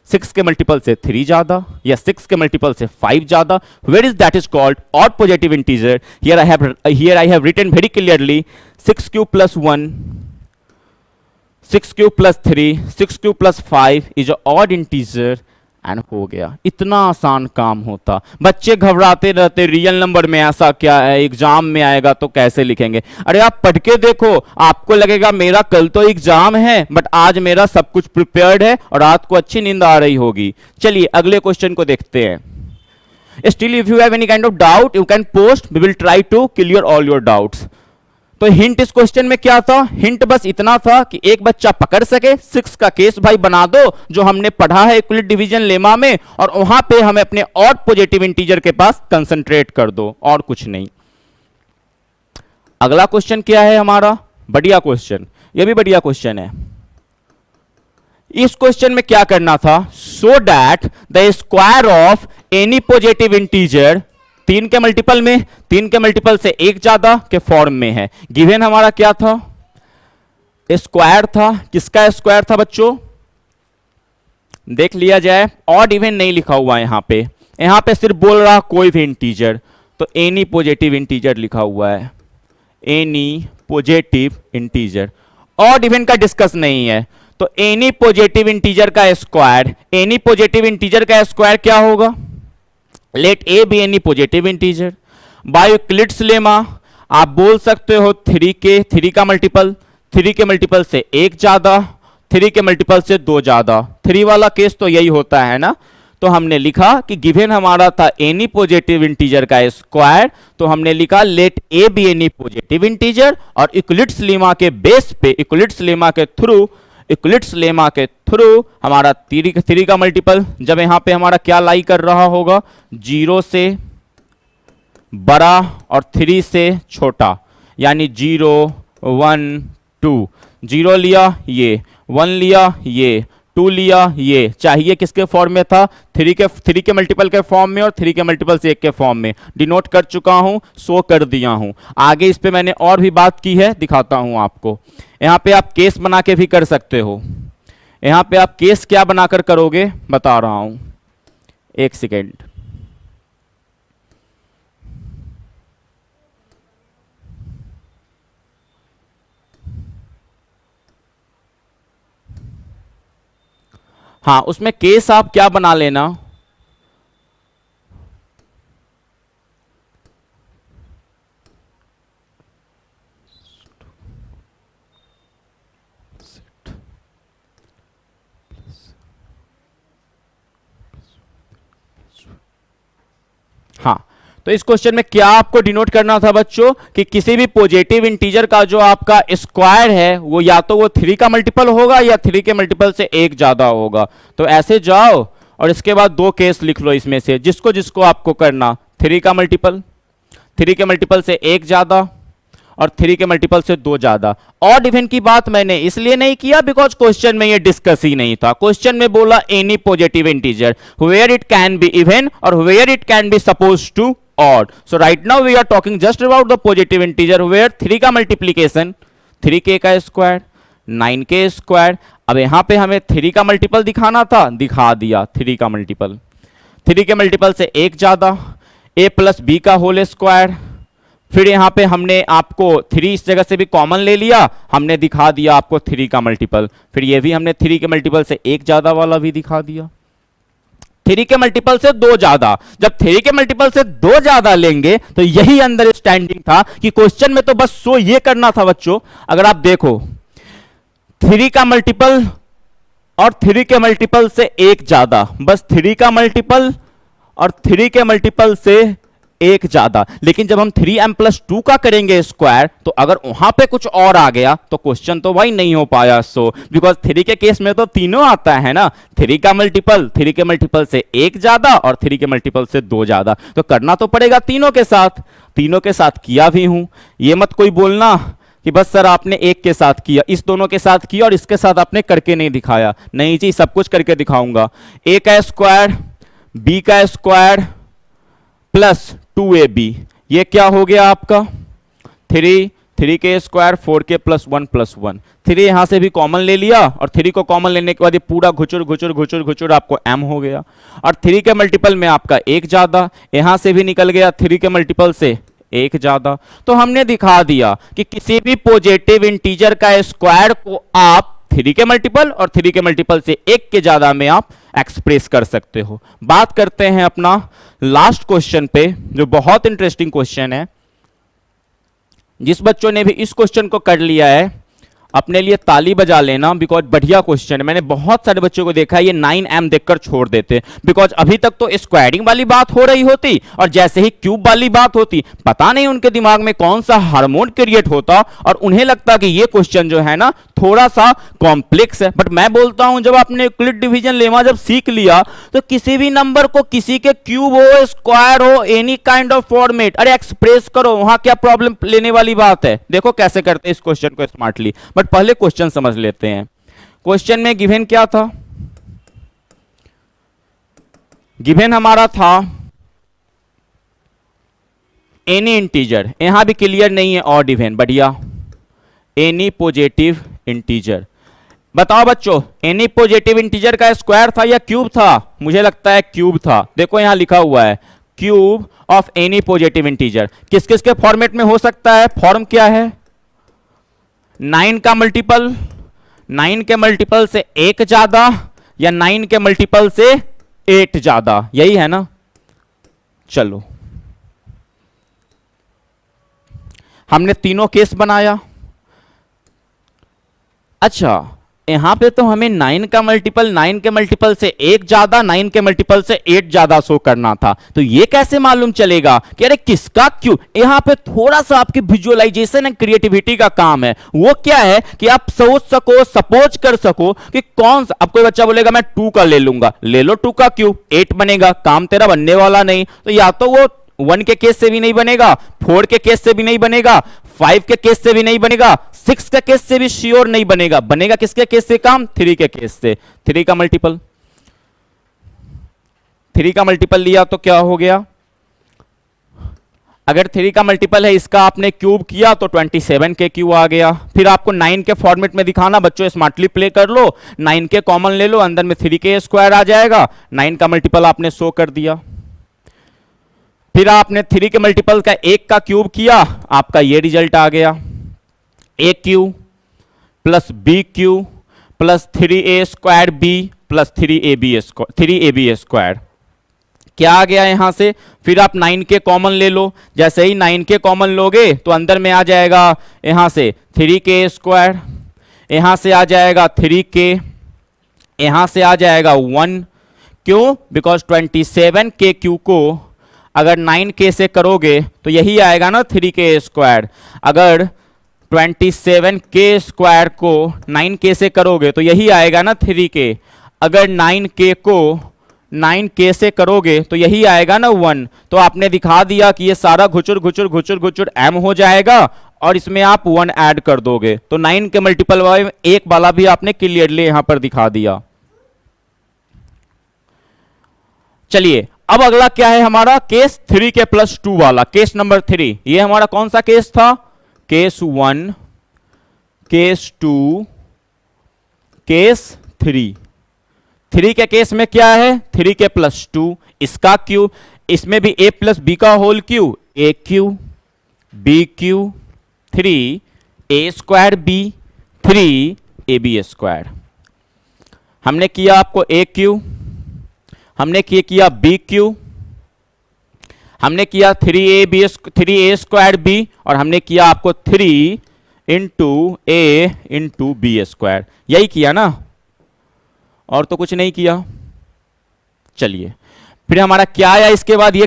6 के multiple से 3 ज्यादा, या 6 के मल्टीपल से 5 ज्यादा, where is that is called odd positive integer. Here I have written very clearly 6 cube plus 1, 6 cube plus 3, 6 cube plus 5 is an odd integer and हो गया। इतना आसान काम होता। बच्चे घबराते रहते, रियल नंबर में ऐसा क्या है, एग्जाम में आएगा तो कैसे लिखेंगे। अरे आप पढ़ के देखो, आपको लगेगा मेरा कल तो एग्जाम है बट आज मेरा सब कुछ प्रिपेयर्ड है और रात को अच्छी नींद आ रही होगी। चलिए अगले क्वेश्चन को देखते हैं। Still if you have any kind of doubt you can post, we will try to clear all your doubts. तो हिंट इस क्वेश्चन में क्या था? हिंट बस इतना था कि एक बच्चा पकड़ सके 6 का केस भाई बना दो जो हमने पढ़ा है यूक्लिड डिवीजन लेमा में, और वहां पे हमें अपने ऑड पॉजिटिव इंटीजर के पास कंसंट्रेट कर दो, और कुछ नहीं। अगला क्वेश्चन क्या है हमारा? बढ़िया क्वेश्चन, ये भी बढ़िया क्वेश्चन है। इस क्वेश्चन में क्या करना था? So that the square of any positive integer, 3 के मल्टीपल में, 3 के मल्टीपल से 1 ज्यादा के फॉर्म में है। गिवन हमारा क्या था? स्क्वायर था। किसका स्क्वायर था बच्चों? देख लिया जाए, ऑड इवन नहीं लिखा हुआ यहां पे, यहां पे सिर्फ बोल रहा कोई भी इंटीजर, तो एनी पॉजिटिव इंटीजर लिखा हुआ है, any positive integer. Odd even का डिस्कस नहीं है, तो एनी पॉजिटिव इंटीजर का स्क्वायर, एनी पॉजिटिव इंटीजर का स्क्वायर क्या होगा? Let a be any positive integer. By Euclid's lemma आप बोल सकते हो 3 का मल्टीपल, 3 के मल्टीपल से एक ज्यादा, 3 के मल्टीपल से 2 ज्यादा, 3 वाला केस तो यही होता है ना। तो हमने लिखा कि गिवन हमारा था एनी पॉजिटिव इंटीजर का स्क्वायर, तो हमने लिखा let a be any positive integer, और यूक्लिड्स लेमा के बेस पे, यूक्लिड्स लेमा के थ्रू हमारा 3 का मल्टीपल, जब यहां पे हमारा क्या लाई कर रहा होगा, 0 से बड़ा और 3 से छोटा, यानी 0 1 2, 0 लिया ये, 1 लिया ये, 2 लिया ये, चाहिए किसके फॉर्म में था? 3 के मल्टीपल के फॉर्म में और 3 के मल्टीपल से 1 के फॉर्म में। डिनोट कर चुका हूं, शो कर दिया हूं। आगे इस पे मैंने और भी बात की है, दिखाता हूं आपको। यहां पे आप केस बना के भी कर सकते हो। यहां पे आप केस क्या बनाकर करोगे बता रहा हूं, एक सेकेंड। हाँ, उसमें केस आप क्या बना लेना, हाँ, तो इस क्वेश्चन में क्या आपको डिनोट करना था बच्चों कि किसी भी पॉजिटिव इंटीजर का जो आपका स्क्वायर है वो या तो वो 3 का मल्टीपल होगा या 3 के मल्टीपल से एक ज्यादा होगा। तो ऐसे जाओ और इसके बाद 2 केस लिख लो इसमें से, जिसको जिसको आपको करना, 3 का मल्टीपल, 3 के मल्टीपल से एक ज्यादा और 3 के मल्टीपल से 2 ज्यादा। ऑड इवन की बात मैंने इसलिए नहीं किया बिकॉज क्वेश्चन में ये डिस्कस ही नहीं था। क्वेश्चन में बोला any positive integer where it can be even और where it can be suppose to odd. So right now we are talking just about the positive integer where 3 का multiplication 3k का square 9k square. अब यहां पे हमें 3 का multiple दिखाना था, दिखा दिया 3 का मल्टीपल, 3 के मल्टीपल से एक ज्यादा, a प्लस बी का होल स्क्वायर। फिर यहां पे हमने आपको 3 इस जगह से भी कॉमन ले लिया, हमने दिखा दिया आपको 3 का मल्टीपल। फिर ये भी हमने 3 के मल्टीपल से एक ज्यादा वाला भी दिखा दिया, 3 के मल्टीपल से 2 ज्यादा। जब 3 के मल्टीपल से 2 ज्यादा लेंगे तो यही अंडरस्टैंडिंग था कि क्वेश्चन में तो बस सो ये करना था बच्चों। अगर आप देखो 3 का मल्टीपल और 3 के मल्टीपल से एक ज्यादा, बस 3 का मल्टीपल और 3 के मल्टीपल से एक ज्यादा। लेकिन जब हम 3m+2 का करेंगे स्क्वायर तो अगर वहां पे कुछ और आ गया तो क्वेश्चन तो भाई नहीं हो पाया। सो बिकॉज 3 के केस में तो तीनों आता है ना, 3 का मल्टीपल, 3 के मल्टीपल से एक ज्यादा और 3 के मल्टीपल से 2 ज्यादा, तो करना तो पड़ेगा तीनों के साथ। तीनों के साथ किया भी हूं, ये मत कोई बोलना कि बस सर आपने एक के साथ किया, इस दोनों के साथ किया और इसके साथ आपने करके नहीं दिखाया। नहीं जी, सब कुछ करके दिखाऊंगा। a का स्क्वायर b का स्क्वायर प्लस 2ab, ये क्या हो गया आपका 3 के स्क्वायर 4k प्लस 1 प्लस 1। 3 यहां से भी कॉमन ले लिया और 3 को कॉमन लेने के बाद ये पूरा घुचुर घुचुर घुचुर घुचुर आपको m हो गया। और 3 के मल्टीपल में आपका एक ज्यादा, यहां से भी निकल गया 3 के मल्टीपल से एक ज्यादा। तो हमने दिखा दिया कि किसी भी पॉजिटिव इंटीजर का स्क्वायर को आप 3 के मल्टीपल और 3 के मल्टीपल से एक के ज्यादा में आप एक्सप्रेस कर सकते हो। बात करते हैं अपना लास्ट क्वेश्चन पे, जो बहुत इंटरेस्टिंग क्वेश्चन है। जिस बच्चों ने भी इस क्वेश्चन को कर लिया है अपने लिए ताली बजा लेना, बिकॉज बढ़िया क्वेश्चन है। मैंने बहुत सारे बच्चों को देखा है ये 9m देखकर छोड़ देते, बिकॉज अभी तक तो स्क्वायरिंग वाली बात हो रही होती और जैसे ही क्यूब वाली बात होती पता नहीं उनके दिमाग में कौन सा हार्मोन क्रिएट होता और उन्हें लगता कि ये क्वेश्चन जो है ना थोड़ा सा कॉम्प्लेक्स है। बट मैं बोलता हूं जब आपने यूक्लिड डिवीजन लेमा जब सीख लिया तो किसी भी नंबर को किसी के क्यूब हो, स्क्वायर हो, एनी काइंड ऑफ फॉर्मेट, अरे एक्सप्रेस करो, वहां क्या प्रॉब्लम लेने वाली बात है। देखो कैसे करते हैं इस क्वेश्चन को स्मार्टली। बट पहले क्वेश्चन समझ लेते हैं। क्वेश्चन में गिवन क्या था, गिवन हमारा था एनी इंटीजर, यहां भी क्लियर नहीं है ऑड इवन, बढ़िया, एनी पॉजिटिव इंटीजर। बताओ बच्चों एनी पॉजिटिव इंटीजर का स्क्वायर था या क्यूब था? मुझे लगता है क्यूब था। देखो यहां लिखा हुआ है cube of any positive integer. किस किस के फॉर्मेट में हो सकता है? फॉर्म क्या है? 9 का मल्टीपल, 9 के मल्टीपल से 1 ज्यादा या 9 के मल्टीपल से 8 ज्यादा, यही है ना। चलो हमने तीनों केस बनाया। अच्छा यहां पे तो हमें 9 का मल्टीपल 9 के मल्टीपल से 1 ज्यादा 9 के मल्टीपल से 8 ज्यादा शो करना था, तो ये कैसे मालूम चलेगा कि अरे किसका क्यों। यहां पे थोड़ा सा आपकी विजुअलाइजेशन एंड क्रिएटिविटी का काम है। वो क्या है कि आप सोच सको, सपोज कर सको कि कौन सा। अब कोई बच्चा बोलेगा मैं 2 का ले लूंगा, ले लो 2 का क्यों, 8 बनेगा, काम तेरा बनने वाला नहीं। तो या तो वो 1 के केस से भी नहीं बनेगा, 4 के केस से भी नहीं बनेगा, 5 के केस से भी नहीं बनेगा, 6 के केस से भी श्योर नहीं बनेगा। बनेगा किसके केस से काम, 3 के केस से। 3 का मल्टीपल, 3 का मल्टीपल लिया तो क्या हो गया, अगर 3 का मल्टीपल है इसका आपने क्यूब किया तो 27 के क्यू आ गया। फिर आपको 9 के फॉर्मेट में दिखाना, बच्चों स्मार्टली प्ले कर लो, 9 के कॉमन ले लो, अंदर में 3 के स्क्वायर आ जाएगा। 9 का मल्टीपल आपने शो कर दिया। फिर आपने 3 के मल्टीपल का 1 का क्यूब किया, आपका ये रिजल्ट आ गया, a cube plus b cube plus 3a square b plus 3ab square. क्या आ गया यहां से। फिर आप 9 के कॉमन ले लो, जैसे ही 9 के कॉमन लोगे तो अंदर में आ जाएगा यहां से 3k स्क्वायर, यहां से आ जाएगा 3k, यहां से आ जाएगा 1। क्यों, बिकॉज 27k क्यू को अगर 9k से करोगे तो यही आएगा ना 3k स्क्वायर। अगर 27k स्क्वायर को 9k से करोगे तो यही आएगा ना 3k। अगर 9k को 9k से करोगे तो यही आएगा ना 1। तो आपने दिखा दिया कि ये सारा घुचुर घुचुर घुचुर घुचुर m हो जाएगा और इसमें आप 1 ऐड कर दोगे तो 9 के मल्टीपल वाले 1 वाला भी आपने क्लियरली यहां पर दिखा दिया। चलिए अब अगला क्या है हमारा, केस 3 के प्लस 2 वाला, केस नंबर 3। ये हमारा कौन सा केस था, केस 1, केस 2, केस 3। 3 के केस में क्या है, 3 के प्लस 2, इसका क्यू, इसमें भी a प्लस बी का whole cube, a cube b cube 3 a square b 3 ab square. हमने किया आपको ए क्यू, हमने किया बी क्यू, हमने किया 3a स्क्वायर बी और हमने किया आपको 3 इंटू ए इंटू बी स्क्वायर। यही किया ना, और तो कुछ नहीं किया। चलिए फिर हमारा क्या आया इसके बाद, ये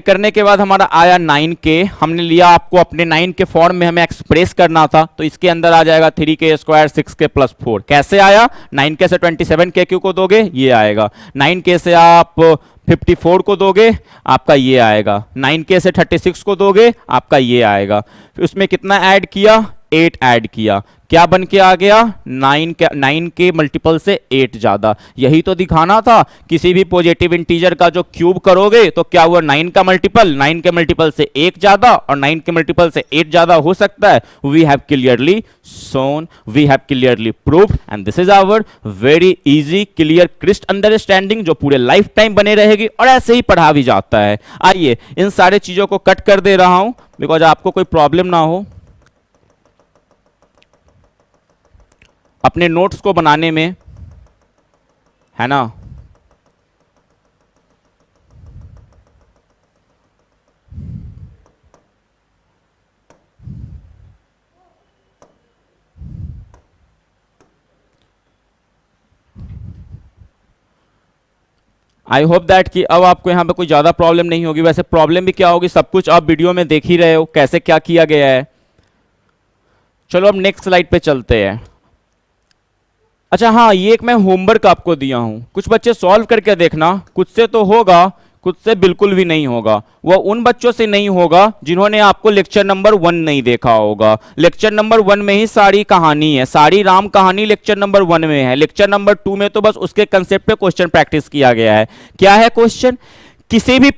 करने के बाद हमारा आया 9k। हमने लिया आपको अपने 9 के फॉर्म में हमें एक्सप्रेस करना था, तो इसके अंदर आ जाएगा 3k स्क्वायर 6k प्लस 4। कैसे आया, 9k से 27k क्यू को दोगे ये आएगा, 9k से आप 54 को दोगे आपका ये आएगा, 9k से 36 को दोगे आपका ये आएगा। फिर उसमें कितना ऐड किया, 8 ऐड किया, क्या बन के आ गया, 9 के मल्टीपल से 8 ज्यादा। यही तो दिखाना था, किसी भी पॉजिटिव इंटीजर का जो क्यूब करोगे तो क्या हुआ, 9 का मल्टीपल 9 के मल्टीपल से 1 ज्यादा और 9 के मल्टीपल से 8 ज्यादा हो सकता है। We have clearly shown, we have clearly proved and this is our very easy clear crisp understanding जो पूरे लाइफ टाइम बने रहेगी और ऐसे ही पढ़ा भी जाता है। आइए इन सारे चीजों को कट कर दे रहा हूं बिकॉज आपको कोई प्रॉब्लम ना हो अपने नोट्स को बनाने में, है ना। आई होप दैट कि अब आपको यहां पे कोई ज्यादा प्रॉब्लम नहीं होगी। वैसे प्रॉब्लम भी क्या होगी, सब कुछ आप वीडियो में देख ही रहे हो कैसे क्या किया गया है। चलो अब नेक्स्ट स्लाइड पे चलते हैं। अच्छा हाँ, ये एक मैं होमवर्क आपको दिया हूं, कुछ बच्चे सॉल्व करके देखना। कुछ से तो होगा, कुछ से बिल्कुल भी नहीं होगा। वो उन बच्चों से नहीं होगा जिन्होंने आपको लेक्चर नंबर 1 नहीं देखा होगा। लेक्चर नंबर 1 में ही सारी कहानी है, सारी राम कहानी लेक्चर नंबर 1 में है। लेक्चर नंबर 2 में तो बस उसके कंसेप्ट पे क्वेश्चन प्रैक्टिस किया गया है। क्या है क्वेश्चन, किसी भी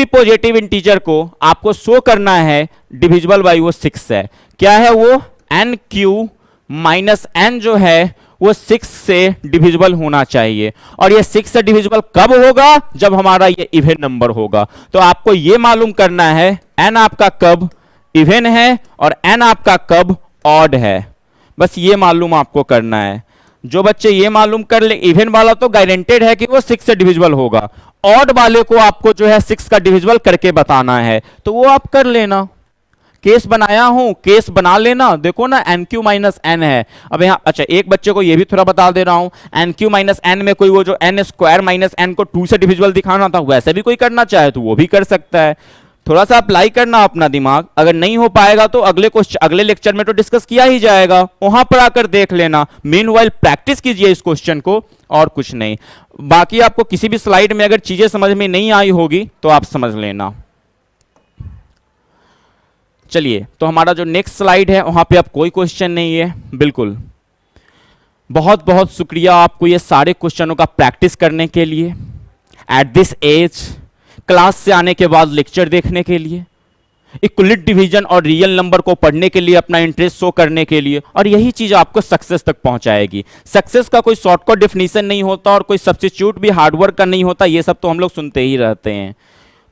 पॉजिटिव इंटीजर को आपको शो करना है डिविजिबल बाई वो 6 है। क्या है वो, एन क्यू माइनस एन जो है वो 6 से डिविजिबल होना चाहिए। और ये 6 से डिविजिबल कब होगा, जब हमारा ये इवन नंबर होगा। तो आपको ये मालूम करना है एन आपका कब इवन है और एन आपका कब ऑड है, बस ये मालूम आपको करना है। जो बच्चे ये मालूम कर ले, इवन वाला तो गारंटेड है कि वो 6 से डिविजिबल होगा, ऑड वाले को आपको जो है 6 का डिविजिबल करके बताना है, तो वो आप कर लेना। केस बनाया हूं, केस बना लेना। देखो ना एन क्यू माइनस एन है। अब यहाँ अच्छा एक बच्चे को ये भी थोड़ा बता दे रहा हूं, एन क्यू माइनस एन में कोई वो जो एन स्क्वायर माइनस एन को 2 से डिविजिबल दिखाना था, वैसे भी कोई करना चाहे तो वो भी कर सकता है। थोड़ा सा अप्लाई करना अपना दिमाग, अगर नहीं हो पाएगा तो अगले लेक्चर में तो डिस्कस किया ही जाएगा, वहां पर आकर देख लेना। मीनवाइल प्रैक्टिस कीजिए इस क्वेश्चन को, और कुछ नहीं। बाकी आपको किसी भी स्लाइड में अगर चीजें समझ में नहीं आई होगी तो आप समझ लेना। चलिए, तो हमारा जो नेक्स्ट स्लाइड है वहां पे अब कोई क्वेश्चन नहीं है, बिल्कुल। बहुत बहुत शुक्रिया आपको ये सारे क्वेश्चनों का प्रैक्टिस करने के लिए, एट दिस एज क्लास से आने के बाद लेक्चर देखने के लिए, इक्वलिट डिवीजन और रियल नंबर को पढ़ने के लिए, अपना इंटरेस्ट शो करने के लिए, और यही चीज आपको सक्सेस तक पहुंचाएगी। सक्सेस का कोई शॉर्टकट डेफिनेशन नहीं होता और कोई सब्स्टिट्यूट भी हार्डवर्क का नहीं होता, ये सब तो हम लोग सुनते ही रहते हैं,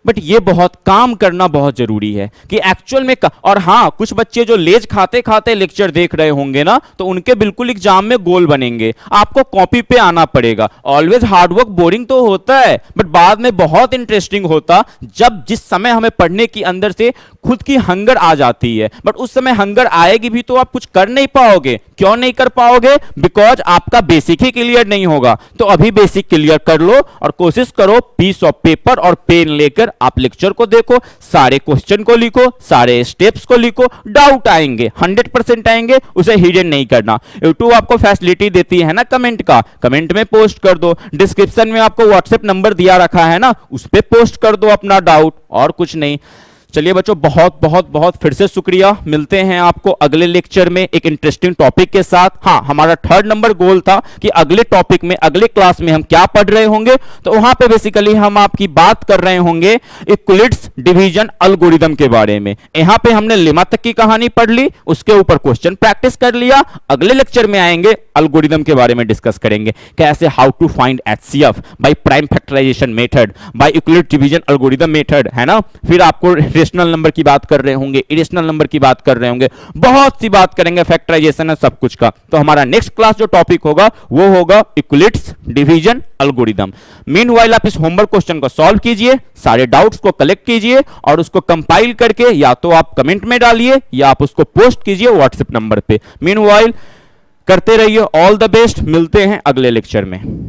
बट ये बहुत काम करना बहुत जरूरी है कि एक्चुअल में और हाँ, कुछ बच्चे जो लेज खाते खाते लेक्चर देख रहे होंगे ना, तो उनके बिल्कुल एग्जाम में गोल बनेंगे। आपको कॉपी पे आना पड़ेगा। ऑलवेज हार्डवर्क बोरिंग तो होता है, बट बाद में बहुत इंटरेस्टिंग होता जब जिस समय हमें पढ़ने की अंदर से खुद की हंगर आ जाती है। बट उस समय हंगर आएगी भी तो आप कुछ कर नहीं पाओगे। क्यों नहीं कर पाओगे? बिकॉज आपका बेसिक ही क्लियर नहीं होगा। तो अभी बेसिक क्लियर कर लो और कोशिश करो पीस ऑफ पेपर और पेन लेकर आप लेक्चर को देखो, सारे क्वेश्चन को लिखो, सारे स्टेप्स को लिखो। डाउट आएंगे, 100% आएंगे, उसे हिडन नहीं करना। यूट्यूब आपको फैसिलिटी देती है ना कमेंट का, कमेंट में पोस्ट कर दो। डिस्क्रिप्शन में आपको व्हाट्सएप नंबर दिया रखा है ना, उस पर पोस्ट कर दो अपना डाउट, और कुछ नहीं। चलिए बच्चों, बहुत बहुत बहुत फिर से शुक्रिया। मिलते हैं आपको अगले लेक्चर में एक इंटरेस्टिंग टॉपिक के साथ। हाँ, हमारा 3rd नंबर गोल था कि अगले टॉपिक में, अगले क्लास में हम क्या पढ़ रहे होंगे, तो वहां पे बेसिकली हम आपकी बात कर रहे होंगे इक्वलिट्स डिवीजन एल्गोरिथम के बारे में। यहां पे हमने लेमा तक की कहानी पढ़ ली, उसके ऊपर क्वेश्चन प्रैक्टिस कर लिया। अगले लेक्चर में आएंगे, एल्गोरिथम के बारे में डिस्कस करेंगे, कैसे how to find HCF by prime factorisation method, by Euclid division algorithm method, है ना। फिर आपको रेशनल नंबर की बात कर रहे होंगे, इरेशनल नंबर की बात कर रहे होंगे, बहुत सी बात करेंगे, फैक्टराइजेशन है सब कुछ का। तो हमारा नेक्स्ट क्लास जो टॉपिक होगा वो होगा इक्वलिट्स डिवीजन एल्गोरिथम। मीनवाइल आप इस होमवर्क क्वेश्चन को सॉल्व कीजिए, सारे डाउट्स को कलेक्ट कीजिए और उसको कंपाइल करके या तो आप कमेंट में डालिए या आप उसको पोस्ट कीजिए व्हाट्सएप नंबर पे। मीनवाइल करते रहिए। ऑल द बेस्ट, मिलते हैं अगले लेक्चर में।